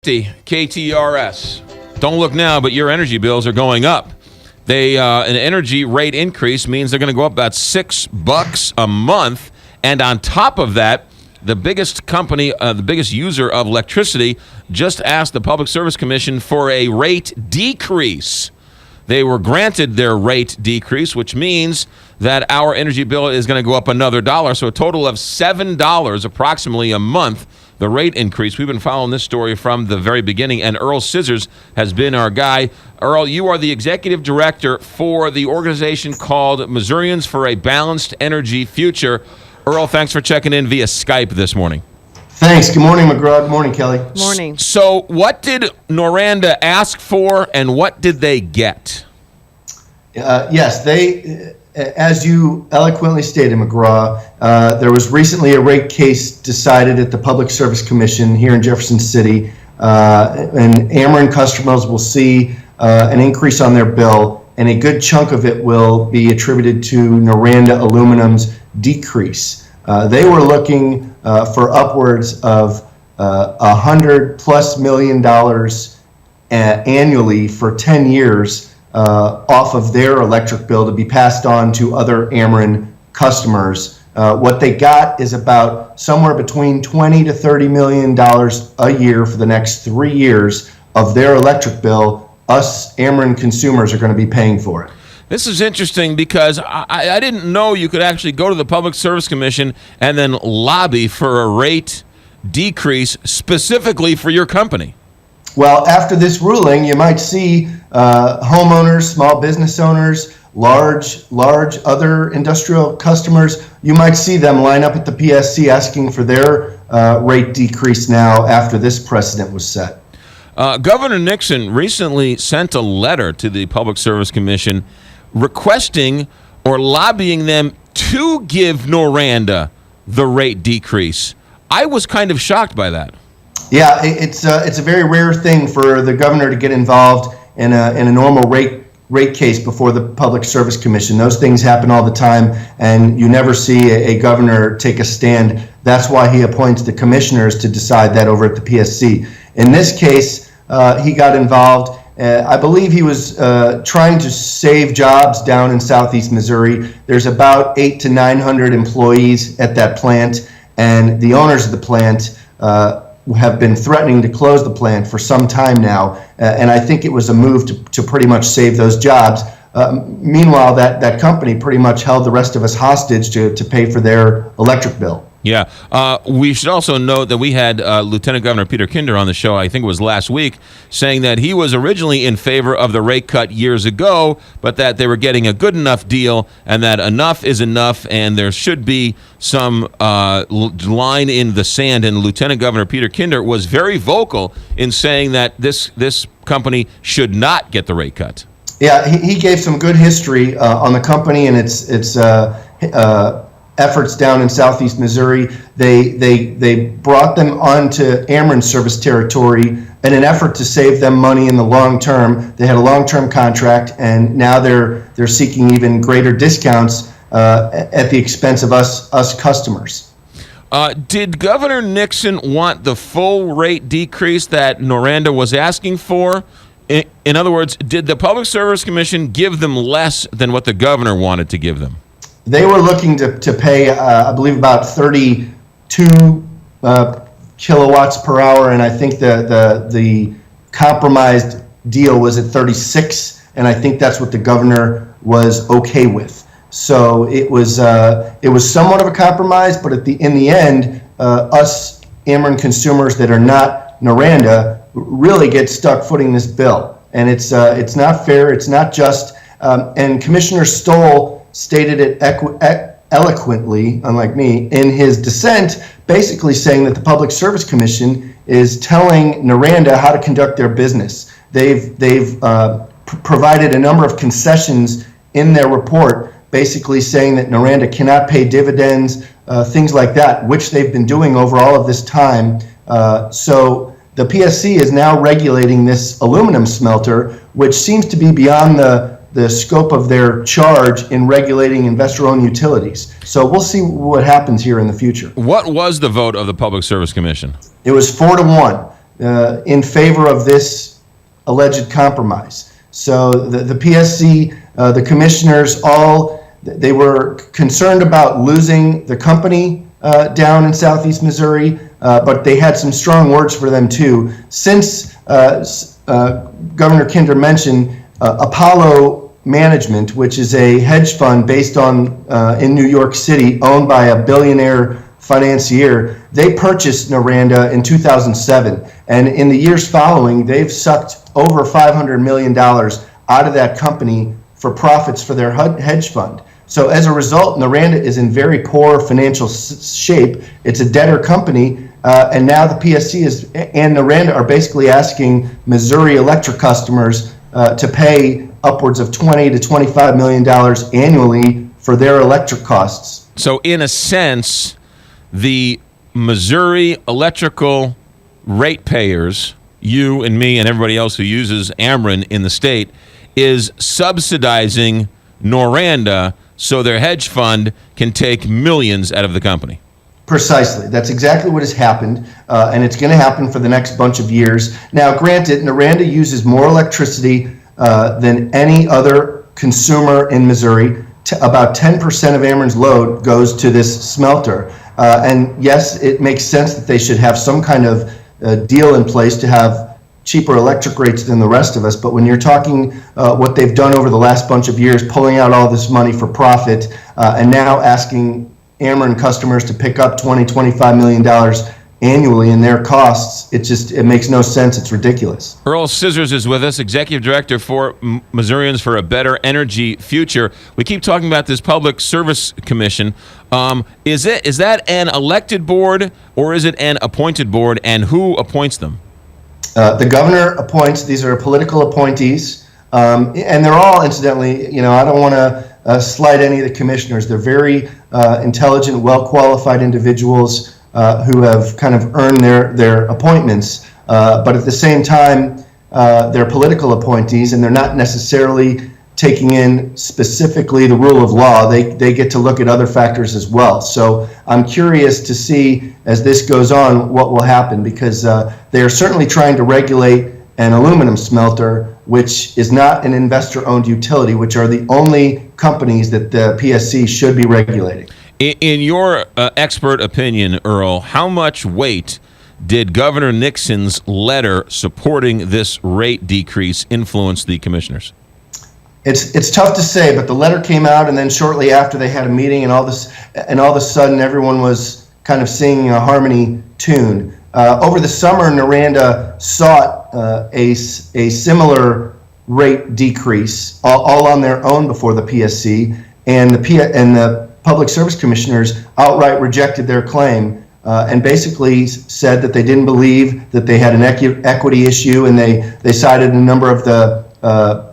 850 KTRS. Don't look now, but your energy bills are going up. An energy rate increase means they're going to go up about $6 a month. And on top of that, the biggest company, the biggest user of electricity, just asked the Public Service Commission for a rate decrease. They were granted their rate decrease, which means that our energy bill is going to go up another $1. So a total of $7 approximately a month, the rate increase. We've been following this story from the very beginning, and Earl Scissors has been our guy. Earl, you are the executive director for the organization called Missourians for a Balanced Energy Future. Earl, thanks for checking in via Skype this morning. Thanks. Good morning, McGraw. Good morning, Kelly. Morning. So what did Noranda ask for, and what did they get? Yes, they, as you eloquently stated, McGraw, there was recently a rate case decided at the Public Service Commission here in Jefferson City, and Ameren customers will see an increase on their bill, and a good chunk of it will be attributed to Noranda Aluminum's decrease. They were looking for upwards of $100+ million annually for 10 years off of their electric bill to be passed on to other Ameren customers. What they got is about somewhere between $20 to $30 million a year for the next 3 years of their electric bill. Us Ameren consumers are going to be paying for it. This is interesting because I didn't know you could actually go to the Public Service Commission and then lobby for a rate decrease specifically for your company. Well, after this ruling, you might see homeowners, small business owners, large other industrial customers, you might see them line up at the PSC asking for their rate decrease now after this precedent was set. Governor Nixon recently sent a letter to the Public Service Commission requesting or lobbying them to give Noranda the rate decrease. I was kind of shocked by that. Yeah, it's a very rare thing for the governor to get involved in a normal rate case before the Public Service Commission. Those things happen all the time, and you never see a governor take a stand. That's why he appoints the commissioners to decide that over at the PSC. In this case, he got involved. I believe he was trying to save jobs down in southeast Missouri. There's about 800 to 900 employees at that plant, and the owners of the plant have been threatening to close the plant for some time now, and I think it was a move to pretty much save those jobs. Meanwhile, that company pretty much held the rest of us hostage to pay for their electric bill. Yeah. We should also note that we had Lieutenant Governor Peter Kinder on the show, I think it was last week, saying that he was originally in favor of the rate cut years ago, but that they were getting a good enough deal and that enough is enough and there should be some line in the sand. And Lieutenant Governor Peter Kinder was very vocal in saying that this company should not get the rate cut. Yeah, he gave some good history on the company and its efforts down in southeast Missouri. They brought them onto Ameren service territory in an effort to save them money in the long term. They had a long-term contract, and now they're seeking even greater discounts at the expense of us customers. Did Governor Nixon want the full rate decrease that Noranda was asking for? In other words, did the Public Service Commission give them less than what the governor wanted to give them? They were looking to pay, I believe, about 32 kilowatts per hour, and I think the compromised deal was at 36, and I think that's what the governor was okay with. So it was somewhat of a compromise, but in the end, us Ameren consumers that are not Noranda really get stuck footing this bill, and it's not fair, it's not just. And Commissioner Stoll stated it eloquently, unlike me, in his dissent, basically saying that the Public Service Commission is telling Noranda how to conduct their business. They've provided a number of concessions in their report, basically saying that Noranda cannot pay dividends, things like that, which they've been doing over all of this time. So the PSC is now regulating this aluminum smelter, which seems to be beyond the scope of their charge in regulating investor-owned utilities. So we'll see what happens here in the future. What was the vote of the Public Service Commission? It was 4-1. in favor of this alleged compromise. So the PSC, the commissioners, they were concerned about losing the company down in southeast Missouri, but they had some strong words for them too. Since Governor Kinder mentioned Apollo Management, which is a hedge fund based in New York City, owned by a billionaire financier, they purchased Noranda in 2007, and in the years following, they've sucked over $500 million out of that company for profits for their hedge fund. So as a result, Noranda is in very poor financial shape. It's a debtor company, and now the PSC and Noranda are basically asking Missouri Electric customers to pay upwards of $20 to $25 million annually for their electric costs. So in a sense, the Missouri electrical ratepayers, you and me and everybody else who uses Ameren in the state, is subsidizing Noranda so their hedge fund can take millions out of the company. Precisely. That's exactly what has happened, and it's going to happen for the next bunch of years. Now, granted, Noranda uses more electricity than any other consumer in Missouri. About 10% of Ameren's load goes to this smelter. And yes, it makes sense that they should have some kind of deal in place to have cheaper electric rates than the rest of us. But when you're talking what they've done over the last bunch of years, pulling out all this money for profit, and now asking Ameren customers to pick up $20, $25 million annually in their costs, it makes no sense. It's ridiculous. Earl Scissors is with us, Executive Director for Missourians for a Better Energy Future. We keep talking about this Public Service Commission. Is that an elected board or is it an appointed board, and who appoints them? The governor appoints. These are political appointees, and they're all, incidentally, I don't want to slight any of the commissioners. They're very intelligent, well-qualified individuals who have kind of earned their appointments, but at the same time, they're political appointees, and they're not necessarily taking in specifically the rule of law. They get to look at other factors as well. So I'm curious to see, as this goes on, what will happen, because they are certainly trying to regulate an aluminum smelter, which is not an investor-owned utility, which are the only companies that the PSC should be regulating. In your expert opinion, Earl, how much weight did Governor Nixon's letter supporting this rate decrease influence the commissioners? It's tough to say, but the letter came out, and then shortly after they had a meeting, and all of a sudden everyone was kind of singing a harmony tune. Over the summer, Noranda sought a similar rate decrease, all on their own before the PSC, and the Public Service Commissioners outright rejected their claim and basically said that they didn't believe that they had an equity issue, and they cited a number of the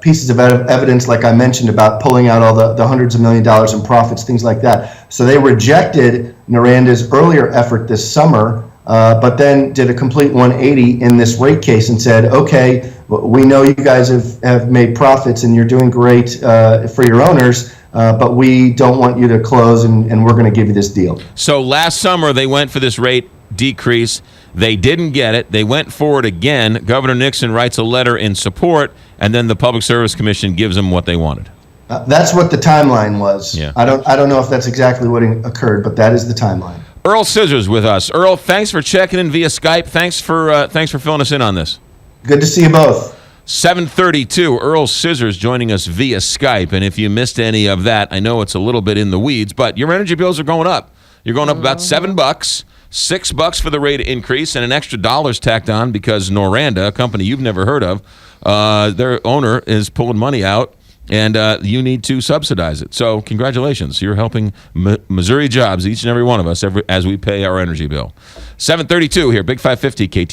pieces of evidence, like I mentioned, about pulling out all the hundreds of $millions in profits, things like that. So they rejected Noranda's earlier effort this summer, but then did a complete 180 in this rate case and said, okay, we know you guys have made profits and you're doing great for your owners, but we don't want you to close, and we're going to give you this deal. So last summer they went for this rate decrease. They didn't get it. They went for it again. Governor Nixon writes a letter in support, and then the Public Service Commission gives them what they wanted. That's what the timeline was. Yeah. I don't know if that's exactly what occurred, but that is the timeline. Earl Scissors with us. Earl, thanks for checking in via Skype. Thanks for filling us in on this. Good to see you both. 7:32. Earl Scissors joining us via Skype, and if you missed any of that, I know it's a little bit in the weeds, but your energy bills are going up. You're going up about $7, $6 for the rate increase, and an extra $1 tacked on because Noranda, a company you've never heard of, their owner is pulling money out, and you need to subsidize it. So congratulations. You're helping Missouri jobs, each and every one of us, as we pay our energy bill. 7:32 here, Big 550 KTR.